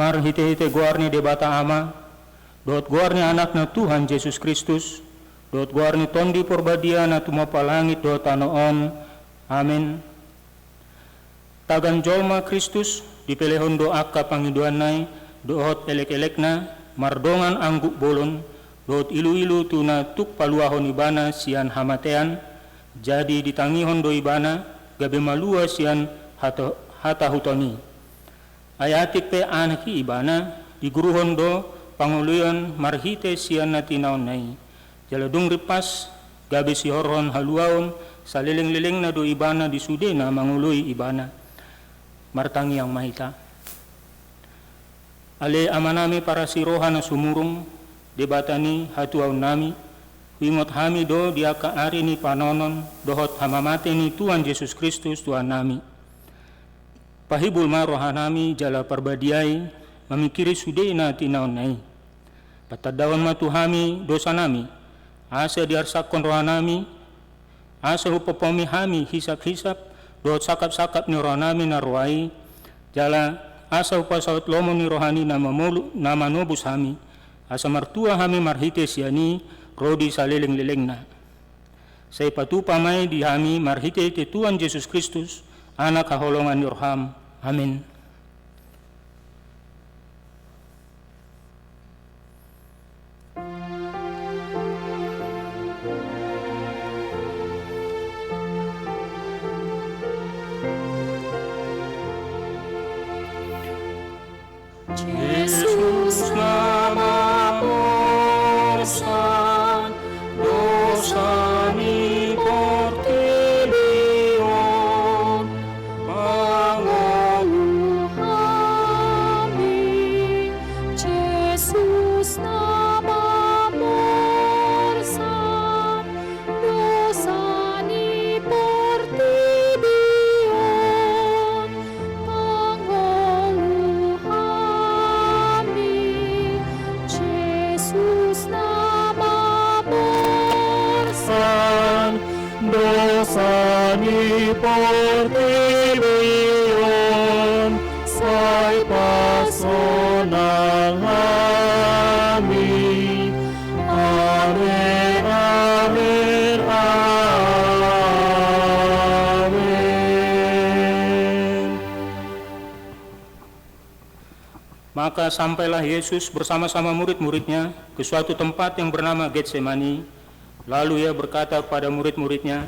Mar hite-hite guarni debata ama, dot guarni anakna Tuhan Yesus Kristus, dot guarni tondi porbadia na tumapa langit dot anoon. Amin. Tagan jolma Kristus dipelehon do akka pangiduanay, doot elek-elekna, mardongan angguk bolon, dot ilu-ilu tuna tuk paluahon ibana sian hamatean, jadi ditangihon do ibana, gabe malua sian hata hutoni. Ayatik pe anaki ibana, diguruhon do panguluyan marhite sian natinaon nai. Jaladung ripas, gabe si horon haluaon, sa leleng-leleng na do ibana di sudena mangului ibana. Martangi ang mahita. Ale amanami para siroha na sumurong, debatani hatuaw nami, huimot hami do diaka ari ni panonon, dohot hamamate ni Tuhan Yesus Kristus Tuhan nami. Pahibul maroha nami jala parbadiay, mamikiri sudena tinaon nai. Patadawan matuhami dosa nami, asa diarsakon roha nami, asa hupopomi hami hisap-hisap, dohot sakap-sakap ni roha nami narwai, jala asa upasawat lomo ni rohani na manubus hami, asa martua hami marhite siani, rodi sa leleng-leleng na. Sa ipatupa may di hami marhite iti Tuhan Yesus Kristus, anak kaholongan ni Roham. Amin. Yesus nama porsan, dosa ni portilion, pangolu kami. Yesus nama porsan, dosa ni portilion, pangolu kami. Yesus nama porsan, dosa ni portilion, say pasonang kami. Amen, amen, amen. Maka sampailah Yesus bersama-sama murid-muridnya ke suatu tempat yang bernama Getsemani. Lalu ia berkata kepada murid-muridnya,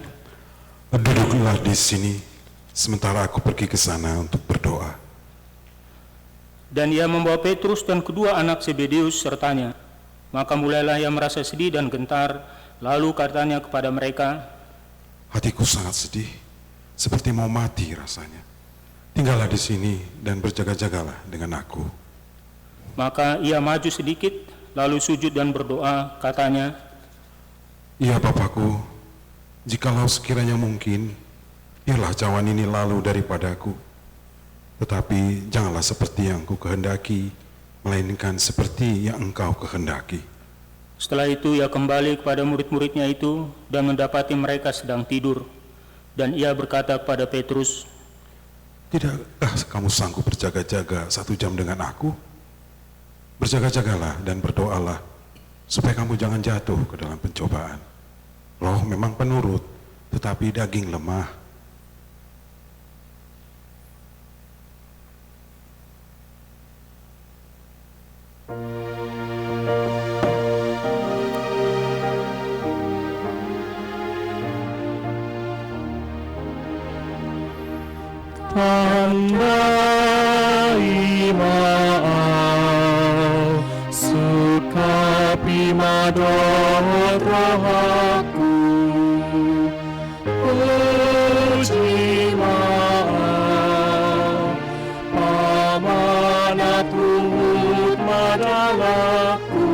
"Duduklah di sini, sementara aku pergi ke sana untuk berdoa." dan ia membawa Petrus dan kedua anak Zebedeus sertanya. Maka mulailah ia merasa sedih dan gentar, lalu katanya kepada mereka, Hatiku sangat sedih, seperti mau mati rasanya. Tinggallah di sini dan berjaga-jagalah dengan aku. maka ia maju sedikit, lalu sujud dan berdoa, katanya, Ya Bapakku, jikalau sekiranya mungkin, biarlah cawan ini lalu daripadaku. Tetapi janganlah seperti yang ku kehendaki, melainkan seperti yang Engkau kehendaki. Setelah itu ia kembali kepada murid-muridnya itu dan mendapati mereka sedang tidur. Dan ia berkata kepada Petrus, Tidakkah kamu sanggup berjaga-jaga 1 jam dengan aku? Berjaga-jagalah dan berdoalah, supaya kamu jangan jatuh ke dalam pencobaan. Roh memang penurut, tetapi daging lemah. Tandai maaf, sukapi madot rohaku, puji maaf, pamanat umut madalaku.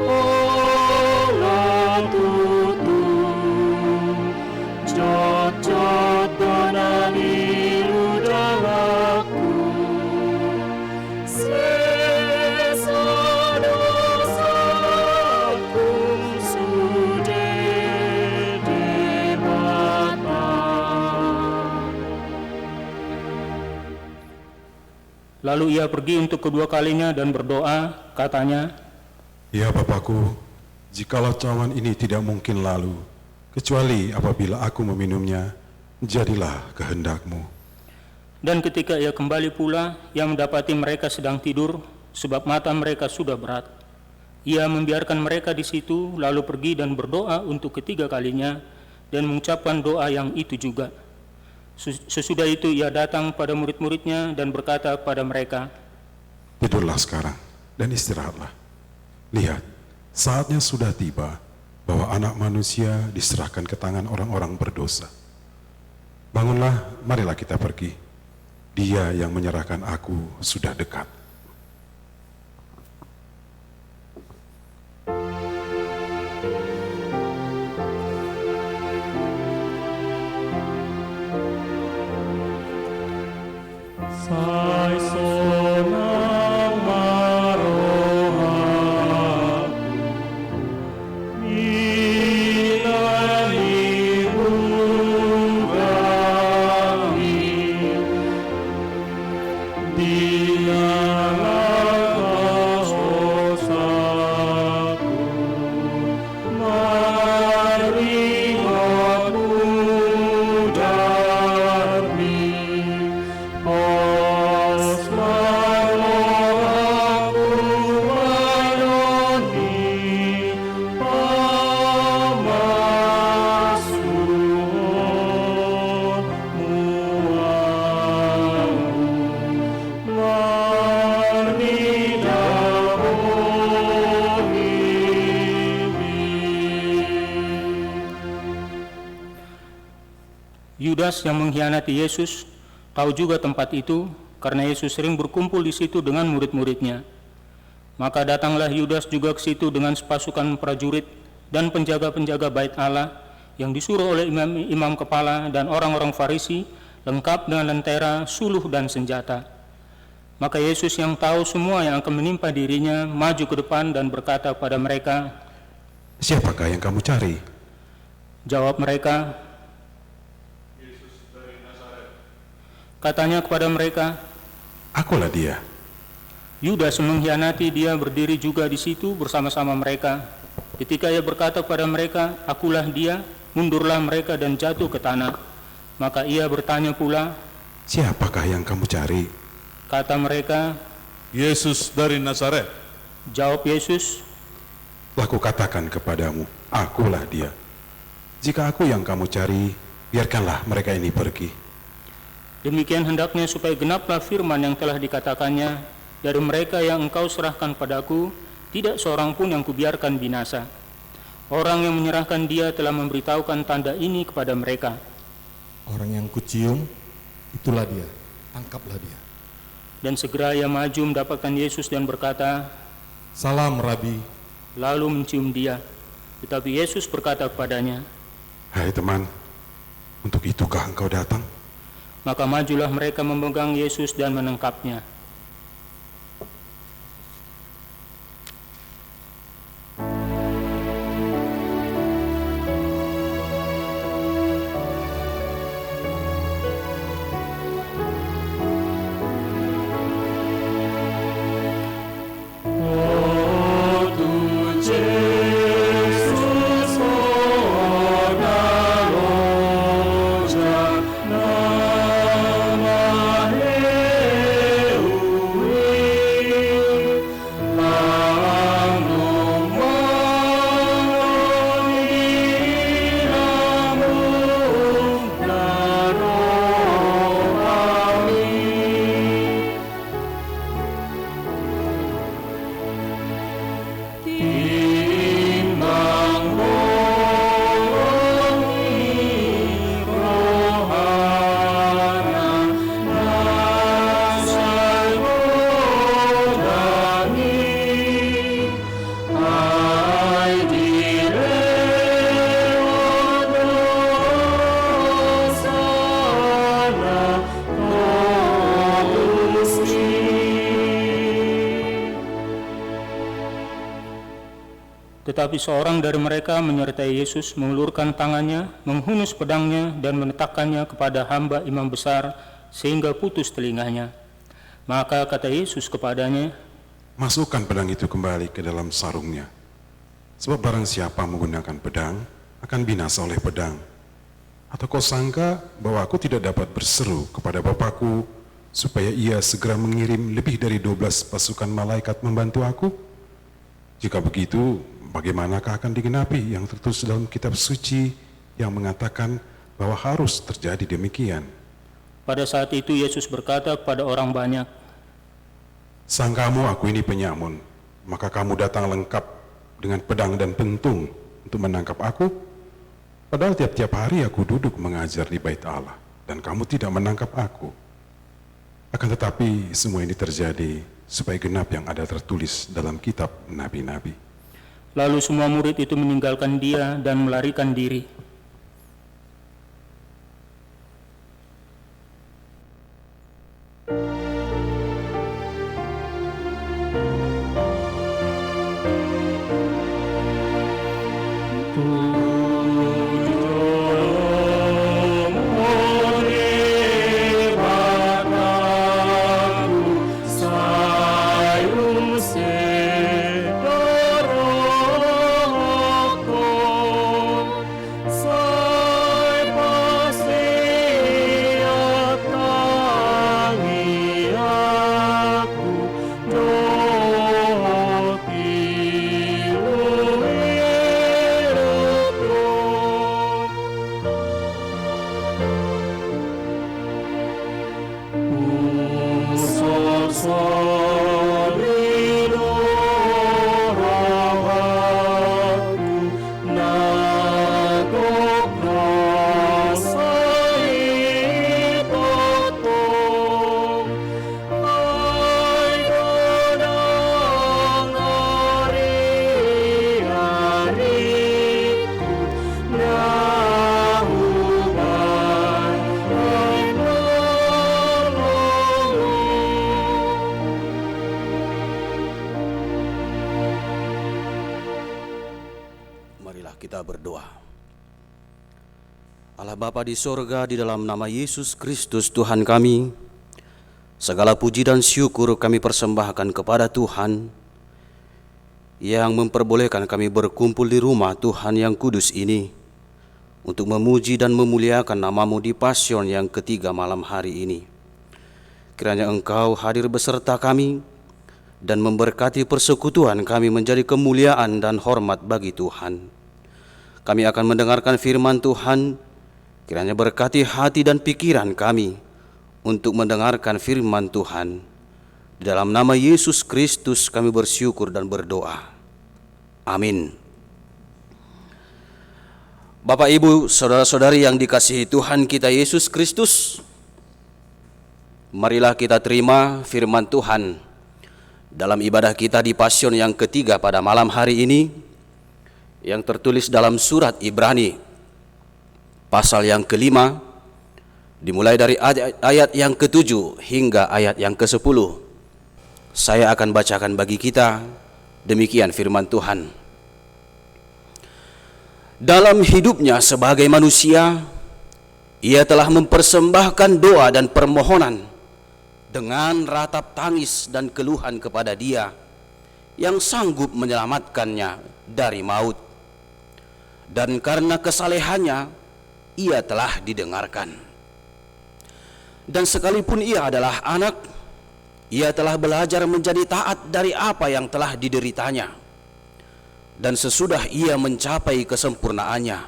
Oh Lalu ia pergi untuk kedua kalinya dan berdoa, katanya, Ya Bapakku, jikalau cawan ini tidak mungkin lalu, kecuali apabila aku meminumnya, jadilah kehendak-Mu. Dan ketika ia kembali pula, ia mendapati mereka sedang tidur, sebab mata mereka sudah berat. Ia membiarkan mereka di situ, lalu pergi dan berdoa untuk ketiga kalinya, dan mengucapkan doa yang itu juga. Sesudah itu ia datang pada murid-muridnya dan berkata kepada mereka, Tidurlah sekarang dan istirahatlah. Lihat, saatnya sudah tiba bahwa anak manusia diserahkan ke tangan orang-orang berdosa. Bangunlah, marilah kita pergi. Dia yang menyerahkan aku sudah dekat. Sai sonang marohaku, milani bugami, dinalaga sosaku, marihaku darmi. Yudas yang mengkhianati Yesus tahu juga tempat itu, karena Yesus sering berkumpul di situ dengan murid-muridnya. Maka datanglah Yudas juga ke situ dengan sepasukan prajurit dan penjaga-penjaga bait Allah yang disuruh oleh imam-imam kepala dan orang-orang Farisi, lengkap dengan lentera, suluh dan senjata. Maka Yesus yang tahu semua yang akan menimpa dirinya, maju ke depan dan berkata kepada mereka, Siapakah yang kamu cari? Jawab mereka, katanya kepada mereka, Akulah dia. Yudas mengkhianati dia berdiri juga di situ bersama-sama mereka. Ketika ia berkata kepada mereka, Akulah dia, mundurlah mereka dan jatuh ke tanah. Maka ia bertanya pula, Siapakah yang kamu cari? kata mereka, Yesus dari Nazaret. jawab Yesus, Laku katakan kepadamu, akulah dia. Jika aku yang kamu cari, biarkanlah mereka ini pergi. demikian hendaknya supaya genaplah firman yang telah dikatakannya, dari mereka yang engkau serahkan padaku, tidak seorang pun yang kubiarkan binasa. Orang yang menyerahkan dia telah memberitahukan tanda ini kepada mereka. Orang yang kucium, itulah dia, tangkaplah dia. Dan segera ia maju mendapatkan Yesus dan berkata, Salam Rabi. lalu mencium dia. Tetapi Yesus berkata kepadanya, Hai teman, untuk itukah engkau datang? maka majulah mereka memegang Yesus dan menangkapnya. Tetapi seorang dari mereka menyertai Yesus mengulurkan tangannya, menghunus pedangnya dan meletakkannya kepada hamba imam besar sehingga putus telinganya. Maka kata Yesus kepadanya, Masukkan pedang itu kembali ke dalam sarungnya. Sebab barang siapa menggunakan pedang, akan binasa oleh pedang. Atau kau sangka bahwa aku tidak dapat berseru kepada Bapakku, supaya ia segera mengirim lebih dari 12 pasukan malaikat membantu aku? Jika begitu, bagaimanakah akan digenapi yang tertulis dalam kitab suci yang mengatakan bahwa harus terjadi demikian? pada saat itu Yesus berkata kepada orang banyak, Sangkamu aku ini penyamun, maka kamu datang lengkap dengan pedang dan pentung untuk menangkap aku? Padahal tiap-tiap hari aku duduk mengajar di bait Allah, dan kamu tidak menangkap aku. Akan tetapi semua ini terjadi supaya genap yang ada tertulis dalam kitab nabi-nabi. Lalu semua murid itu meninggalkan dia dan melarikan diri. Marilah kita berdoa. Allah Bapa di sorga, di dalam nama Yesus Kristus Tuhan kami, segala puji dan syukur kami persembahkan kepada Tuhan yang memperbolehkan kami berkumpul di rumah Tuhan yang kudus ini untuk memuji dan memuliakan nama-Mu di Pasion yang ketiga malam hari ini. Kiranya Engkau hadir beserta kami dan memberkati persekutuan kami menjadi kemuliaan dan hormat bagi Tuhan. Kami akan mendengarkan firman Tuhan, kiranya berkati hati dan pikiran kami untuk mendengarkan firman Tuhan. Di dalam nama Yesus Kristus kami bersyukur dan berdoa. Amin. Bapak, Ibu, saudara-saudari yang dikasihi Tuhan kita Yesus Kristus, marilah kita terima firman Tuhan dalam ibadah kita di Pasion yang ketiga pada malam hari ini, yang tertulis dalam surat Ibrani pasal yang ke-5, dimulai dari ayat yang ke-7 hingga ayat yang ke-10. Saya akan bacakan bagi kita, demikian firman Tuhan. Dalam hidupnya sebagai manusia, ia telah mempersembahkan doa dan permohonan dengan ratap tangis dan keluhan kepada Dia yang sanggup menyelamatkannya dari maut. Dan karena kesalehannya, ia telah didengarkan. Dan sekalipun ia adalah anak, ia telah belajar menjadi taat dari apa yang telah dideritanya. Dan sesudah ia mencapai kesempurnaannya,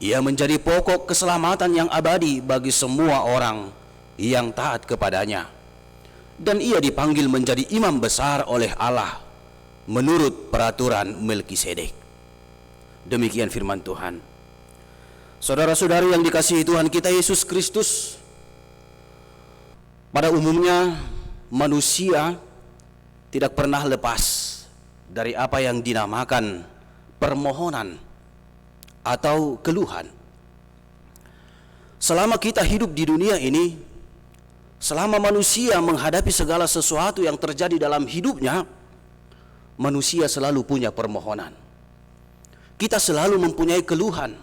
ia menjadi pokok keselamatan yang abadi bagi semua orang yang taat kepadanya. Dan ia dipanggil menjadi imam besar oleh Allah menurut peraturan Melkisedek. Demikian firman Tuhan. Saudara-saudari yang dikasihi Tuhan kita Yesus Kristus, pada umumnya manusia tidak pernah lepas dari apa yang dinamakan permohonan atau keluhan. Selama kita hidup di dunia ini, selama manusia menghadapi segala sesuatu yang terjadi dalam hidupnya, manusia selalu punya permohonan. Kita selalu mempunyai keluhan.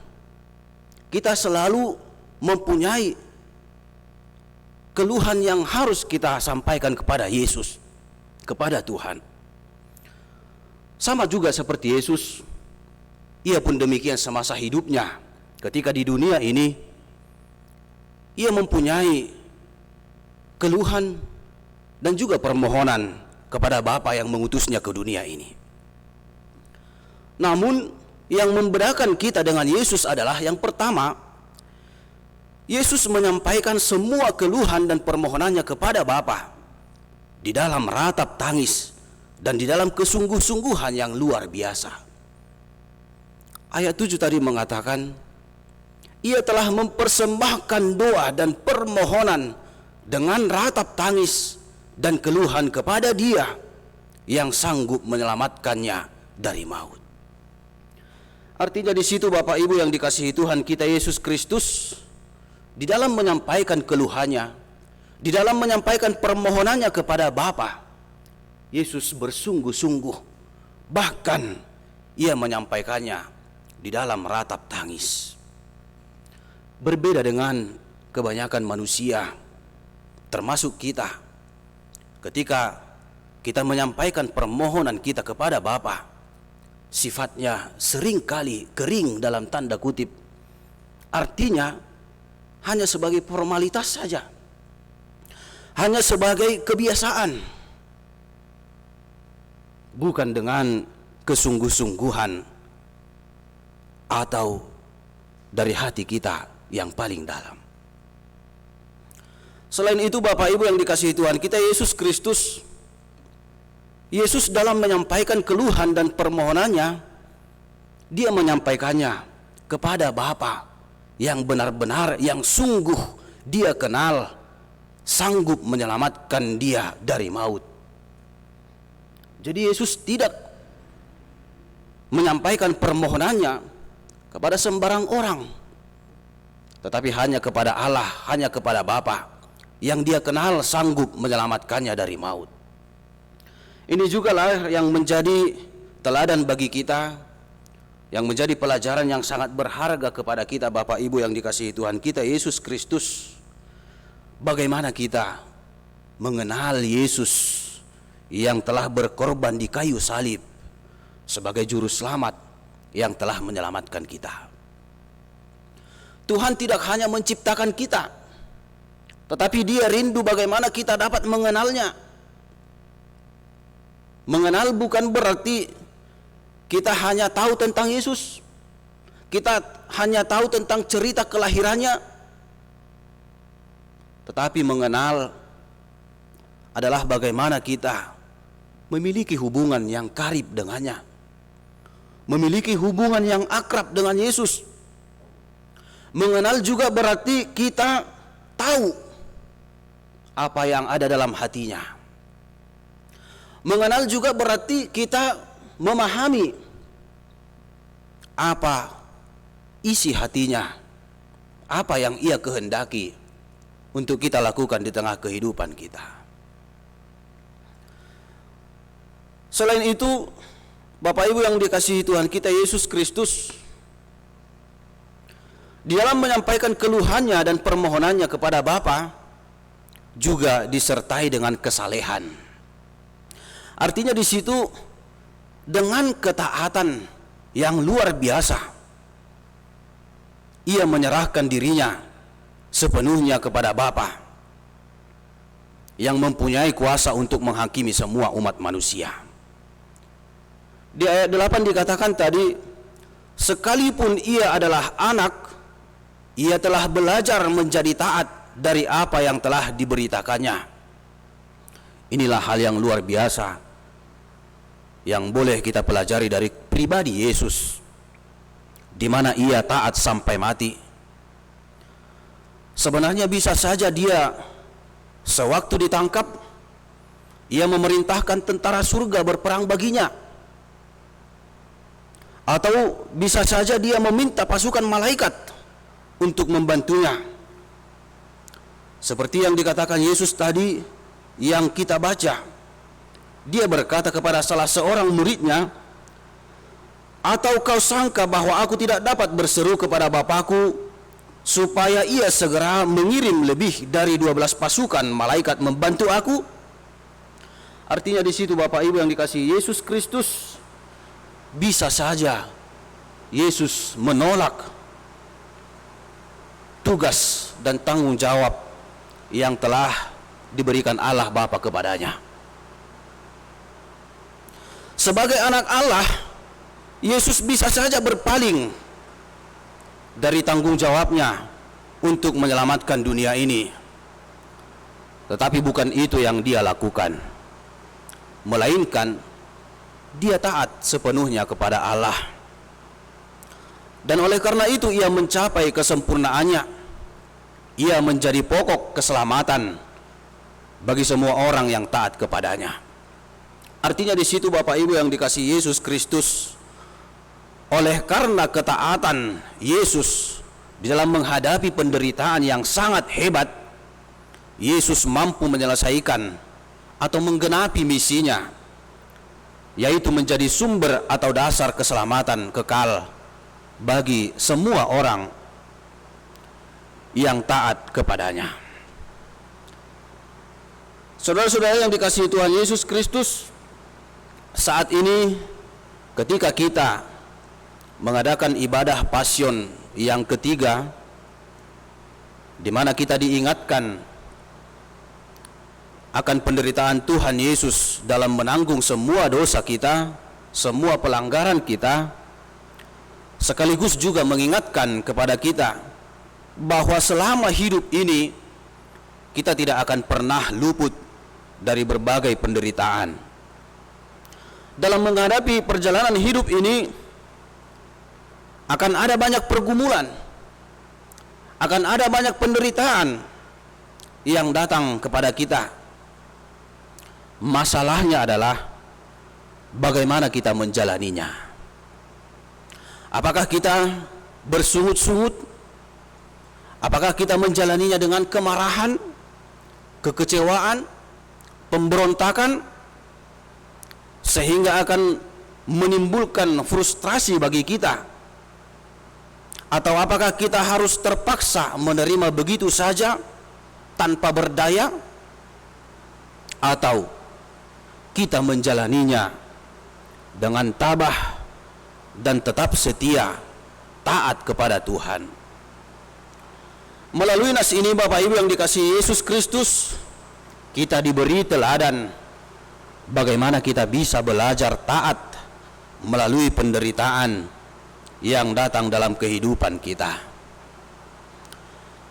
Kita selalu mempunyai keluhan yang harus kita sampaikan kepada Yesus, kepada Tuhan. Sama juga seperti Yesus, ia pun demikian semasa hidupnya. Ketika di dunia ini, ia mempunyai keluhan dan juga permohonan kepada Bapa yang mengutusnya ke dunia ini. Namun yang membedakan kita dengan Yesus adalah yang pertama, Yesus menyampaikan semua keluhan dan permohonannya kepada Bapa di dalam ratap tangis dan di dalam kesungguh-sungguhan yang luar biasa. Ayat 7 tadi mengatakan, ia telah mempersembahkan doa dan permohonan dengan ratap tangis dan keluhan kepada Dia yang sanggup menyelamatkannya dari maut. Artinya di situ Bapak Ibu yang dikasihi Tuhan kita Yesus Kristus, di dalam menyampaikan keluhannya, di dalam menyampaikan permohonannya kepada Bapa, Yesus bersungguh-sungguh, bahkan ia menyampaikannya di dalam ratap tangis. Berbeda dengan kebanyakan manusia, termasuk kita, ketika kita menyampaikan permohonan kita kepada Bapa, sifatnya seringkali kering dalam tanda kutip. Artinya hanya sebagai formalitas saja, hanya sebagai kebiasaan, bukan dengan kesungguh-sungguhan atau dari hati kita yang paling dalam. Selain itu Bapak Ibu yang dikasihi Tuhan kita Yesus Kristus, Yesus dalam menyampaikan keluhan dan permohonannya, Dia menyampaikannya kepada Bapa yang benar-benar, yang sungguh Dia kenal, sanggup menyelamatkan dia dari maut. Jadi Yesus tidak menyampaikan permohonannya kepada sembarang orang, tetapi hanya kepada Allah, hanya kepada Bapa yang Dia kenal sanggup menyelamatkannya dari maut. Ini jugalah yang menjadi teladan bagi kita, yang menjadi pelajaran yang sangat berharga kepada kita Bapak Ibu yang dikasihi Tuhan kita Yesus Kristus. Bagaimana kita mengenal Yesus yang telah berkorban di kayu salib sebagai juru selamat yang telah menyelamatkan kita. Tuhan tidak hanya menciptakan kita, tetapi Dia rindu bagaimana kita dapat mengenalnya. Mengenal bukan berarti kita hanya tahu tentang Yesus, kita hanya tahu tentang cerita kelahirannya, tetapi mengenal adalah bagaimana kita memiliki hubungan yang karib dengannya, memiliki hubungan yang akrab dengan Yesus. Mengenal juga berarti kita tahu apa yang ada dalam hatinya. Mengenal juga berarti kita memahami apa isi hatinya, apa yang Ia kehendaki untuk kita lakukan di tengah kehidupan kita. Selain itu, Bapak Ibu yang dikasihi Tuhan kita Yesus Kristus, di dalam menyampaikan keluhannya dan permohonannya kepada Bapa juga disertai dengan kesalehan. Artinya di situ dengan ketaatan yang luar biasa, Ia menyerahkan dirinya sepenuhnya kepada Bapa yang mempunyai kuasa untuk menghakimi semua umat manusia. Di ayat 8 dikatakan tadi, sekalipun Ia adalah anak, Ia telah belajar menjadi taat dari apa yang telah diberitakannya. Inilah hal yang luar biasa yang boleh kita pelajari dari pribadi Yesus, di mana Ia taat sampai mati. Sebenarnya bisa saja Dia sewaktu ditangkap, Ia memerintahkan tentara surga berperang baginya, atau bisa saja Dia meminta pasukan malaikat untuk membantunya. Seperti yang dikatakan Yesus tadi yang kita baca, Dia berkata kepada salah seorang muridnya, "Atau kau sangka bahwa aku tidak dapat berseru kepada Bapakku supaya ia segera mengirim lebih dari 12 pasukan malaikat membantu aku. Artinya di situ Bapak Ibu yang dikasihi Yesus Kristus, bisa saja Yesus menolak tugas dan tanggung jawab yang telah diberikan Allah Bapa kepadanya. Sebagai anak Allah, Yesus bisa saja berpaling dari tanggung jawabnya untuk menyelamatkan dunia ini. Tetapi bukan itu yang dia lakukan, melainkan dia taat sepenuhnya kepada Allah. Dan oleh karena itu ia mencapai kesempurnaannya. Ia menjadi pokok keselamatan bagi semua orang yang taat kepadanya. Artinya di situ Bapak Ibu yang dikasihi Yesus Kristus, oleh karena ketaatan Yesus di dalam menghadapi penderitaan yang sangat hebat, Yesus mampu menyelesaikan atau menggenapi misinya, yaitu menjadi sumber atau dasar keselamatan kekal bagi semua orang yang taat kepadanya. Saudara-saudara yang dikasihi Tuhan Yesus Kristus, saat ini ketika kita mengadakan ibadah Pasion yang ketiga, di mana kita diingatkan akan penderitaan Tuhan Yesus dalam menanggung semua dosa kita, semua pelanggaran kita, sekaligus juga mengingatkan kepada kita bahwa selama hidup ini kita tidak akan pernah luput dari berbagai penderitaan. Dalam menghadapi perjalanan hidup ini akan ada banyak pergumulan, akan ada banyak penderitaan yang datang kepada kita. Masalahnya adalah bagaimana kita menjalaninya. Apakah kita bersungut-sungut? Apakah kita menjalaninya dengan kemarahan, kekecewaan, pemberontakan, sehingga akan menimbulkan frustrasi bagi kita? Atau apakah kita harus terpaksa menerima begitu saja tanpa berdaya? Atau kita menjalaninya dengan tabah dan tetap setia taat kepada Tuhan? Melalui nas ini Bapak Ibu yang dikasihi Yesus Kristus, kita diberi teladan bagaimana kita bisa belajar taat melalui penderitaan yang datang dalam kehidupan kita.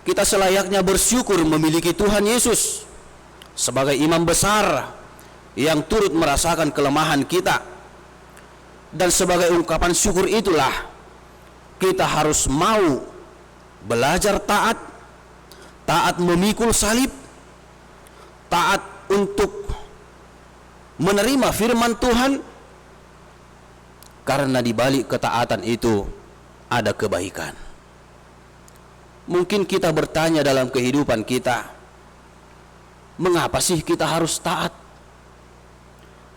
Kita selayaknya bersyukur memiliki Tuhan Yesus sebagai imam besar yang turut merasakan kelemahan kita. Dan sebagai ungkapan syukur itulah kita harus mau belajar taat, taat memikul salib, taat untuk menerima firman Tuhan. Karena di balik ketaatan itu ada kebaikan. Mungkin kita bertanya dalam kehidupan kita, mengapa sih kita harus taat?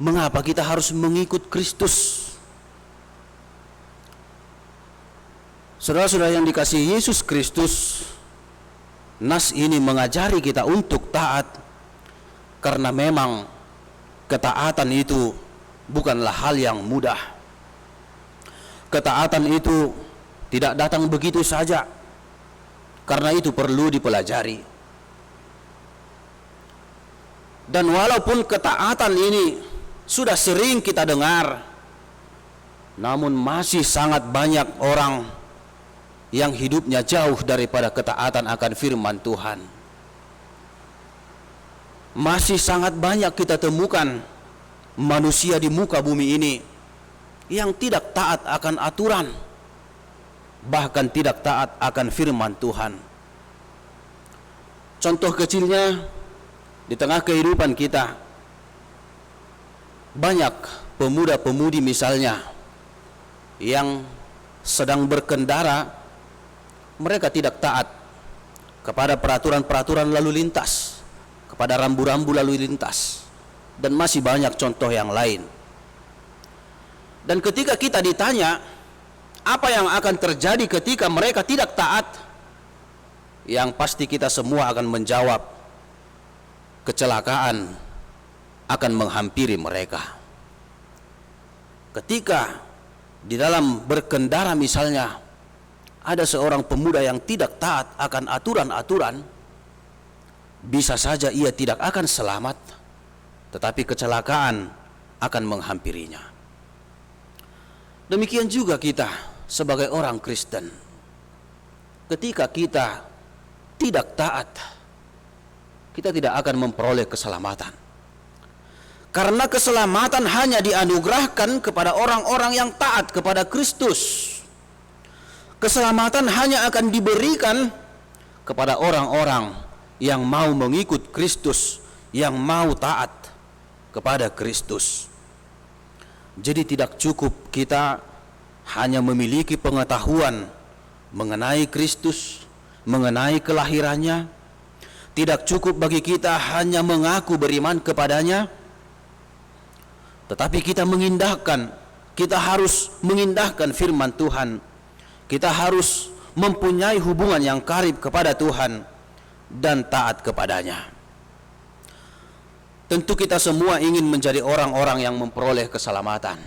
Mengapa kita harus mengikut Kristus? Saudara-saudara yang dikasihi Yesus Kristus, nas ini mengajari kita untuk taat, karena memang ketaatan itu bukanlah hal yang mudah. Ketaatan itu tidak datang begitu saja, karena itu perlu dipelajari. Dan walaupun ketaatan ini sudah sering kita dengar, namun masih sangat banyak orang yang hidupnya jauh daripada ketaatan akan firman Tuhan. Masih sangat banyak kita temukan manusia di muka bumi ini yang tidak taat akan aturan, bahkan tidak taat akan firman Tuhan. Contoh kecilnya, di tengah kehidupan kita, banyak pemuda-pemudi misalnya yang sedang berkendara, mereka tidak taat kepada peraturan-peraturan lalu lintas, kepada rambu-rambu lalu lintas, dan masih banyak contoh yang lain. Dan ketika kita ditanya apa yang akan terjadi ketika mereka tidak taat, yang pasti kita semua akan menjawab, kecelakaan akan menghampiri mereka. Ketika di dalam berkendara misalnya ada seorang pemuda yang tidak taat akan aturan-aturan, bisa saja ia tidak akan selamat, tetapi kecelakaan akan menghampirinya. Demikian juga kita sebagai orang Kristen. Ketika kita tidak taat, kita tidak akan memperoleh keselamatan. Karena keselamatan hanya dianugerahkan kepada orang-orang yang taat kepada Kristus. Keselamatan hanya akan diberikan kepada orang-orang yang mau mengikut Kristus, yang mau taat kepada Kristus. Jadi tidak cukup kita hanya memiliki pengetahuan mengenai Kristus, mengenai kelahirannya. Tidak cukup bagi kita hanya mengaku beriman kepadanya, tetapi kita harus mengindahkan firman Tuhan. Kita harus mempunyai hubungan yang karib kepada Tuhan dan taat kepadanya. Tentu kita semua ingin menjadi orang-orang yang memperoleh keselamatan.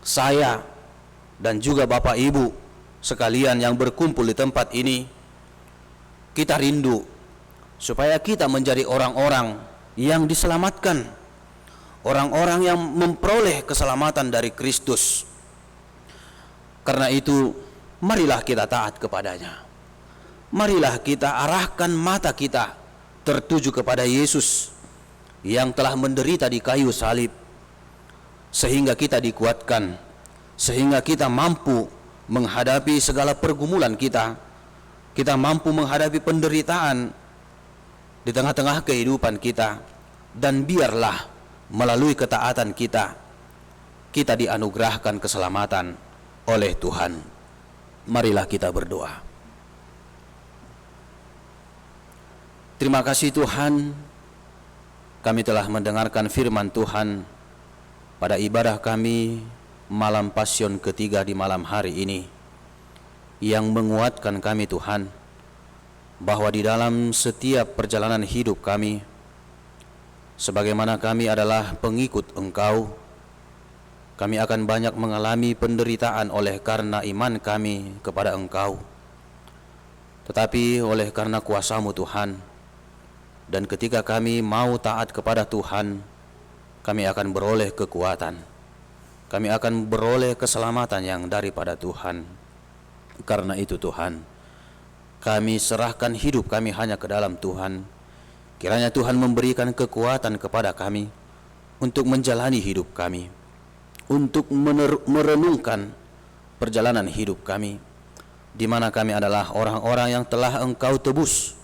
Saya dan juga Bapak Ibu sekalian yang berkumpul di tempat ini, kita rindu supaya kita menjadi orang-orang yang diselamatkan, orang-orang yang memperoleh keselamatan dari Kristus. Karena itu, marilah kita taat kepadanya. Marilah kita arahkan mata kita tertuju kepada Yesus yang telah menderita di kayu salib, sehingga kita dikuatkan, sehingga kita mampu menghadapi segala pergumulan kita. Kita mampu menghadapi penderitaan di tengah-tengah kehidupan kita, dan biarlah melalui ketaatan kita dianugerahkan keselamatan oleh Tuhan. Marilah kita berdoa. Terima kasih Tuhan, kami telah mendengarkan firman Tuhan pada ibadah kami malam Pasion ketiga di malam hari ini, yang menguatkan kami Tuhan, bahwa di dalam setiap perjalanan hidup kami, sebagaimana kami adalah pengikut Engkau, kami akan banyak mengalami penderitaan oleh karena iman kami kepada Engkau. Tetapi oleh karena kuasa-Mu Tuhan, dan ketika kami mau taat kepada Tuhan, kami akan beroleh kekuatan. Kami akan beroleh keselamatan yang daripada Tuhan. Karena itu Tuhan, kami serahkan hidup kami hanya ke dalam Tuhan. Kiranya Tuhan memberikan kekuatan kepada kami untuk menjalani hidup kami, untuk merenungkan perjalanan hidup kami, di mana kami adalah orang-orang yang telah Engkau tebus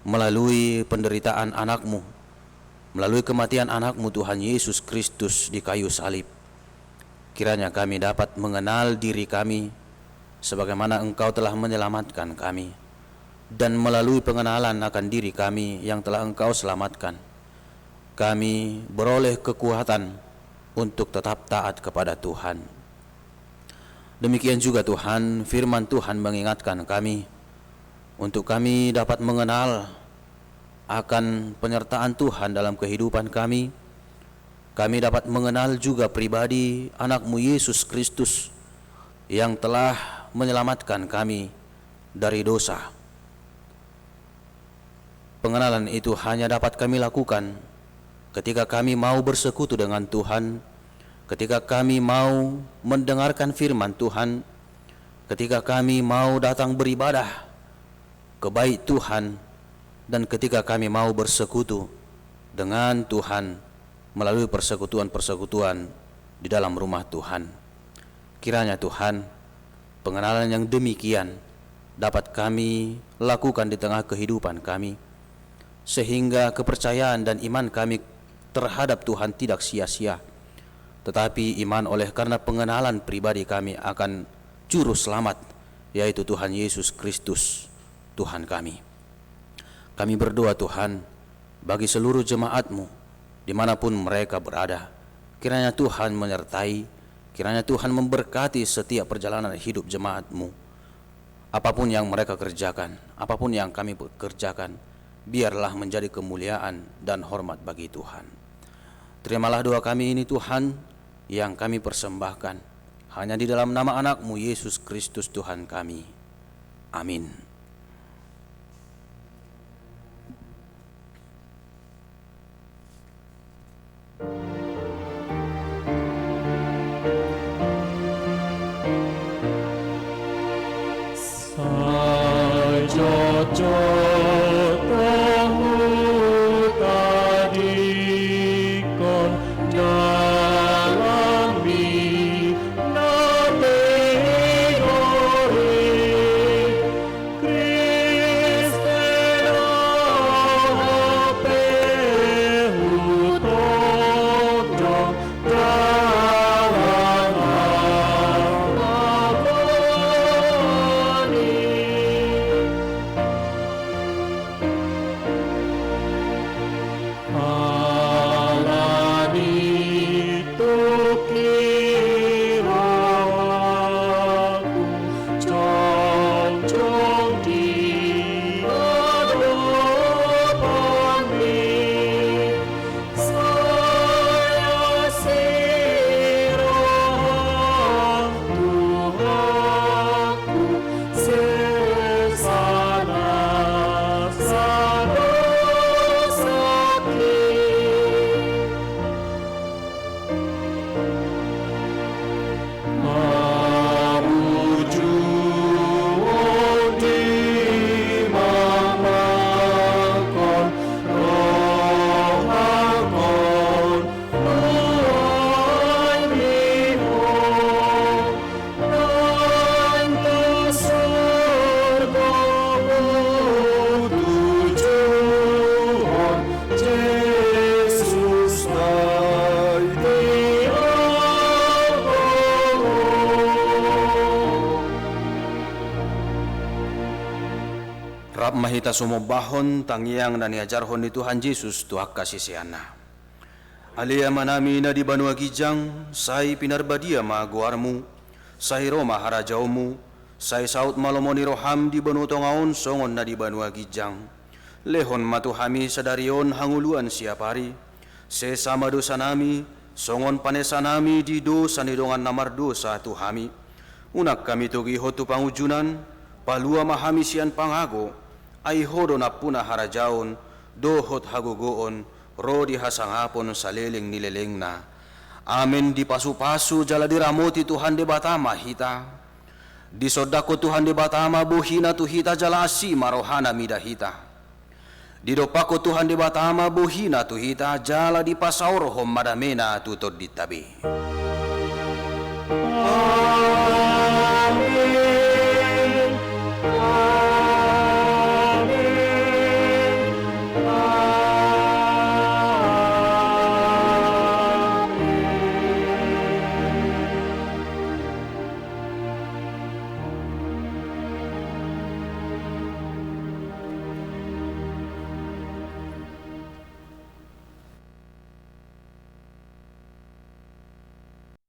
melalui penderitaan anak-Mu, melalui kematian anak-Mu Tuhan Yesus Kristus di kayu salib. Kiranya kami dapat mengenal diri kami sebagaimana Engkau telah menyelamatkan kami, dan melalui pengenalan akan diri kami yang telah Engkau selamatkan, kami beroleh kekuatan untuk tetap taat kepada Tuhan. Demikian juga Tuhan, firman Tuhan mengingatkan kami untuk kami dapat mengenal akan penyertaan Tuhan dalam kehidupan kami. Kami dapat mengenal juga pribadi anak-Mu Yesus Kristus yang telah menyelamatkan kami dari dosa. Pengenalan itu hanya dapat kami lakukan ketika kami mau bersekutu dengan Tuhan, ketika kami mau mendengarkan firman Tuhan, ketika kami mau datang beribadah ke bait Tuhan, dan ketika kami mau bersekutu dengan Tuhan melalui persekutuan-persekutuan di dalam rumah Tuhan. Kiranya Tuhan, pengenalan yang demikian dapat kami lakukan di tengah kehidupan kami, sehingga kepercayaan dan iman kami terhadap Tuhan tidak sia-sia, tetapi iman oleh karena pengenalan pribadi kami akan juru selamat, yaitu Tuhan Yesus Kristus, Tuhan kami. Kami berdoa Tuhan bagi seluruh jemaat-Mu dimanapun mereka berada. Kiranya Tuhan menyertai, kiranya Tuhan memberkati setiap perjalanan hidup jemaat-Mu. Apapun yang mereka kerjakan, apapun yang kami kerjakan, biarlah menjadi kemuliaan dan hormat bagi Tuhan. Terimalah doa kami ini Tuhan, yang kami persembahkan hanya di dalam nama anak-Mu Yesus Kristus Tuhan kami. Amin. Rab mahita sumobahon tangyang na niajarhon ni Tuhan Jesus tuak kasisiana. Alia manami na di banua gijang, say pinarbadia maguarmu, say Roma harajaumu, say saut malomoni roham di banu tongaon songon na di banua gijang. Lehon matuhami sadarion hanguluan siapari, se sama dosa nami, songon panesa nami di dosa nidongan namar dosa tuhami. Unak kami tugi hotu pangujunan, palua mahami sian pangago, ay hodo na puna harajaon, dohot hagugoon, ro di hasangapon sa leleng nileleng na. Amen di pasu-pasu jala diramoti Tuhan de batama hita. Di sodako Tuhan de batama buhina tuhita jala asi marohana midahita. Di dopako Tuhan de batama buhina tuhita jala di pasaur hom madamena tutod ditabi.